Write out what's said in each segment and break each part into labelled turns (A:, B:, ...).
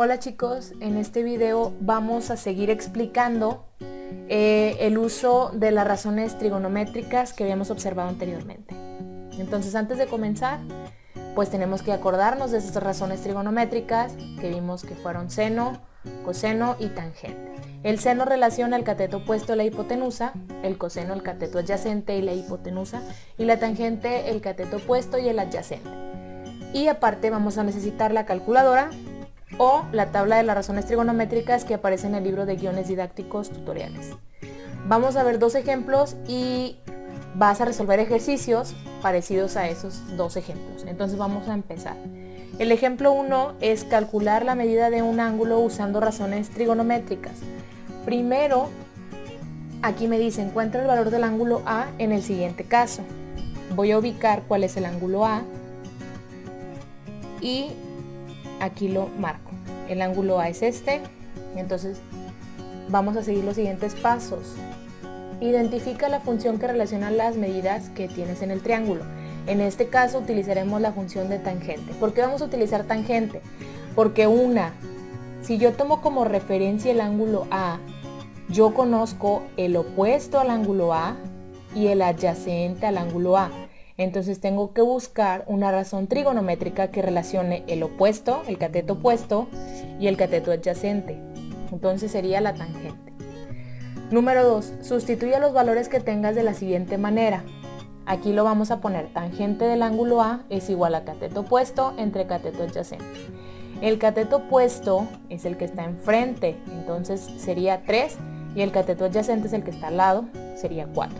A: Hola chicos, en este video vamos a seguir explicando el uso de las razones trigonométricas que habíamos observado anteriormente. Entonces, antes de comenzar, pues tenemos que acordarnos de esas razones trigonométricas que vimos que fueron seno, coseno y tangente. El seno relaciona el cateto opuesto a la hipotenusa, el coseno el cateto adyacente y la hipotenusa, y la tangente el cateto opuesto y el adyacente. Y aparte vamos a necesitar la calculadora o la tabla de las razones trigonométricas que aparece en el libro de guiones didácticos tutoriales. Vamos a ver dos ejemplos y vas a resolver ejercicios parecidos a esos dos ejemplos. Entonces vamos a empezar. El ejemplo 1 es calcular la medida de un ángulo usando razones trigonométricas. Primero, aquí me dice encuentra el valor del ángulo A en el siguiente caso. Voy a ubicar cuál es el ángulo A y aquí lo marco. El ángulo A es este, entonces vamos a seguir los siguientes pasos. Identifica la función que relaciona las medidas que tienes en el triángulo. En este caso utilizaremos la función de tangente. ¿Por qué vamos a utilizar tangente? Porque si yo tomo como referencia el ángulo A, yo conozco el opuesto al ángulo A y el adyacente al ángulo A. Entonces tengo que buscar una razón trigonométrica que relacione el opuesto, el cateto opuesto y el cateto adyacente. Entonces sería la tangente. Número 2. Sustituye los valores que tengas de la siguiente manera. Aquí lo vamos a poner. Tangente del ángulo A es igual a cateto opuesto entre cateto adyacente. El cateto opuesto es el que está enfrente, entonces sería 3, y el cateto adyacente es el que está al lado, sería 4.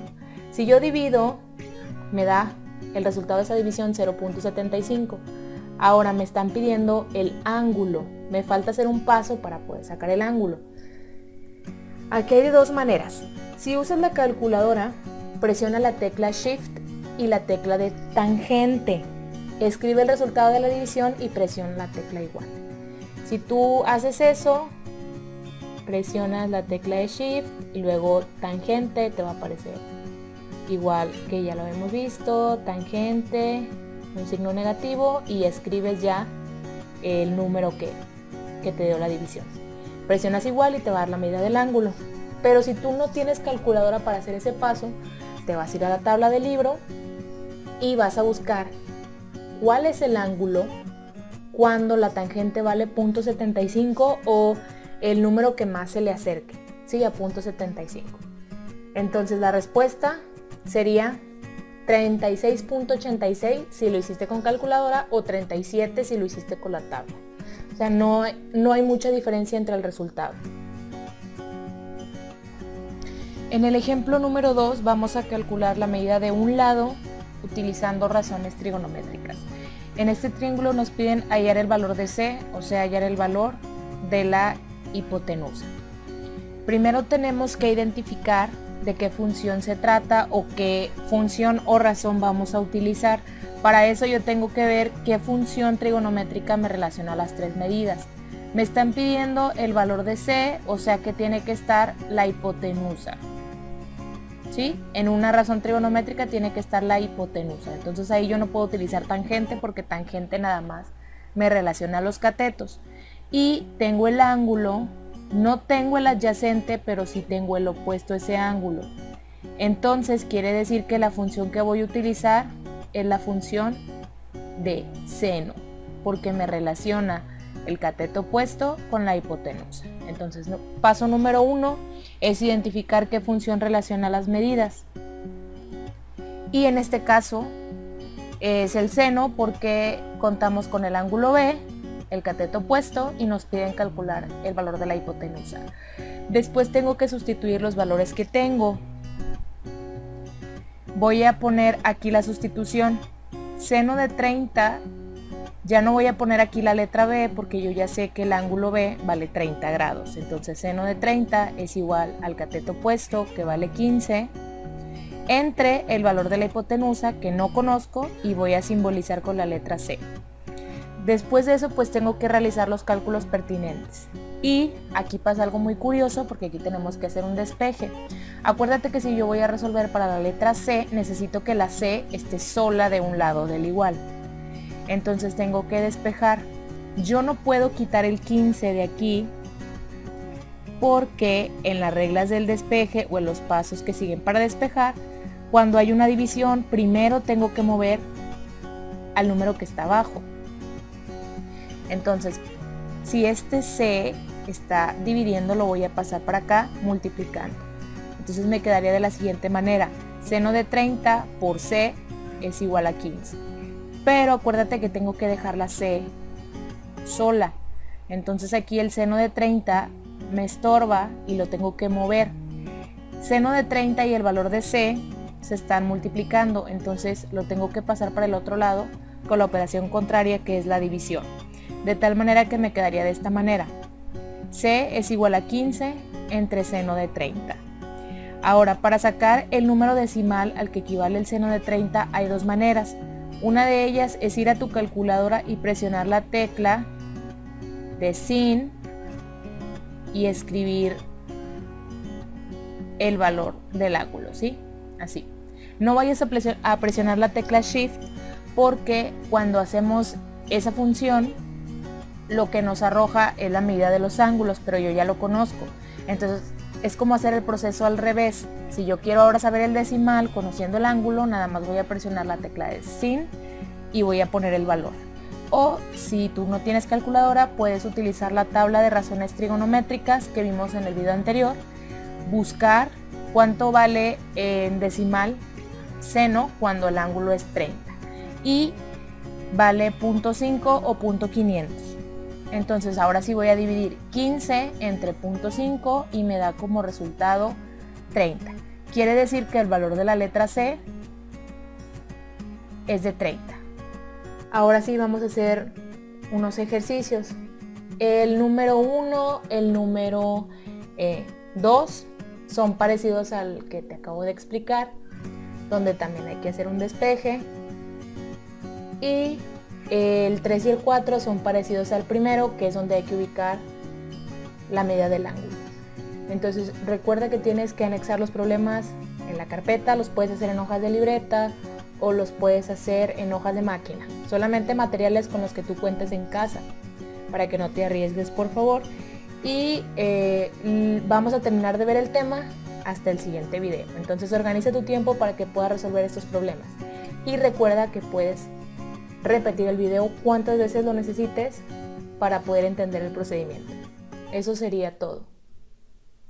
A: Si yo divido, me da el resultado de esa división 0.75. Ahora me están pidiendo el ángulo. Me falta hacer un paso para poder sacar el ángulo. Aquí hay de dos maneras. Si usas la calculadora, presiona la tecla Shift y la tecla de tangente. Escribe el resultado de la división y presiona la tecla igual. Si tú haces eso, presionas la tecla de Shift y luego tangente, te va a aparecer igual que ya lo hemos visto, tangente, un signo negativo, y escribes ya el número que te dio la división. Presionas igual y te va a dar la medida del ángulo. Pero si tú no tienes calculadora para hacer ese paso, te vas a ir a la tabla del libro y vas a buscar cuál es el ángulo cuando la tangente vale 0.75 o el número que más se le acerque, ¿sí? A 0.75. Entonces la respuesta sería 36.86 si lo hiciste con calculadora o 37 si lo hiciste con la tabla. O sea, no hay mucha diferencia entre el resultado. En el ejemplo número 2 vamos a calcular la medida de un lado utilizando razones trigonométricas. En este triángulo nos piden hallar el valor de C, o sea, hallar el valor de la hipotenusa. Primero tenemos que identificar de qué función se trata o qué función o razón vamos a utilizar. Para eso yo tengo que ver qué función trigonométrica me relaciona a las tres medidas. Me están pidiendo el valor de C, o sea que tiene que estar la hipotenusa. ¿Sí? En una razón trigonométrica tiene que estar la hipotenusa. Entonces ahí yo no puedo utilizar tangente porque tangente nada más me relaciona a los catetos. Y tengo el ángulo. No tengo el adyacente, pero sí tengo el opuesto a ese ángulo. Entonces quiere decir que la función que voy a utilizar es la función de seno, porque me relaciona el cateto opuesto con la hipotenusa. Entonces, paso número 1 es identificar qué función relaciona las medidas. Y en este caso es el seno porque contamos con el ángulo B, el cateto opuesto, y nos piden calcular el valor de la hipotenusa. Después tengo que sustituir los valores que tengo. Voy a poner aquí la sustitución. Seno de 30, ya no voy a poner aquí la letra B porque yo ya sé que el ángulo B vale 30 grados. Entonces seno de 30 es igual al cateto opuesto, que vale 15, entre el valor de la hipotenusa, que no conozco, y voy a simbolizar con la letra C. Después de eso, pues tengo que realizar los cálculos pertinentes. Y aquí pasa algo muy curioso porque aquí tenemos que hacer un despeje. Acuérdate que si yo voy a resolver para la letra C, necesito que la C esté sola de un lado del igual. Entonces tengo que despejar Yo no puedo quitar el 15 de aquí porque en las reglas del despeje o en los pasos que siguen para despejar, cuando hay una división, primero tengo que mover al número que está abajo. Entonces, si este C está dividiendo, lo voy a pasar para acá multiplicando. Entonces me quedaría de la siguiente manera: seno de 30 por C es igual a 15. Pero acuérdate que tengo que dejar la C sola. Entonces aquí el seno de 30 me estorba y lo tengo que mover. Seno de 30 y el valor de C se están multiplicando, entonces lo tengo que pasar para el otro lado con la operación contraria, que es la división. De tal manera que me quedaría de esta manera: C es igual a 15 entre seno de 30. Ahora, para sacar el número decimal al que equivale el seno de 30 hay dos maneras. Una de ellas es ir a tu calculadora y presionar la tecla de sin y escribir el valor del ángulo, ¿sí? Así. No vayas a presionar la tecla Shift, porque cuando hacemos esa función lo que nos arroja es la medida de los ángulos, pero yo ya lo conozco. Entonces es como hacer el proceso al revés. Si yo quiero ahora saber el decimal conociendo el ángulo, nada más voy a presionar la tecla de sin y voy a poner el valor. O si tú no tienes calculadora, puedes utilizar la tabla de razones trigonométricas que vimos en el video anterior, buscar cuánto vale en decimal seno cuando el ángulo es 30 y vale 0.5 o 0.500. Entonces ahora sí voy a dividir 15 entre 0.5 y me da como resultado 30. Quiere decir que el valor de la letra C es de 30. Ahora sí vamos a hacer unos ejercicios. El número 1, el número 2 son parecidos al que te acabo de explicar, donde también hay que hacer un despeje. Y el 3 y el 4 son parecidos al primero, que es donde hay que ubicar la medida del ángulo. Entonces recuerda que tienes que anexar los problemas en la carpeta, los puedes hacer en hojas de libreta o los puedes hacer en hojas de máquina. Solamente materiales con los que tú cuentes en casa, para que no te arriesgues, por favor. Y vamos a terminar de ver el tema hasta el siguiente video. Entonces organiza tu tiempo para que puedas resolver estos problemas. Y recuerda que puedes repetir el video cuantas veces lo necesites para poder entender el procedimiento. Eso sería todo.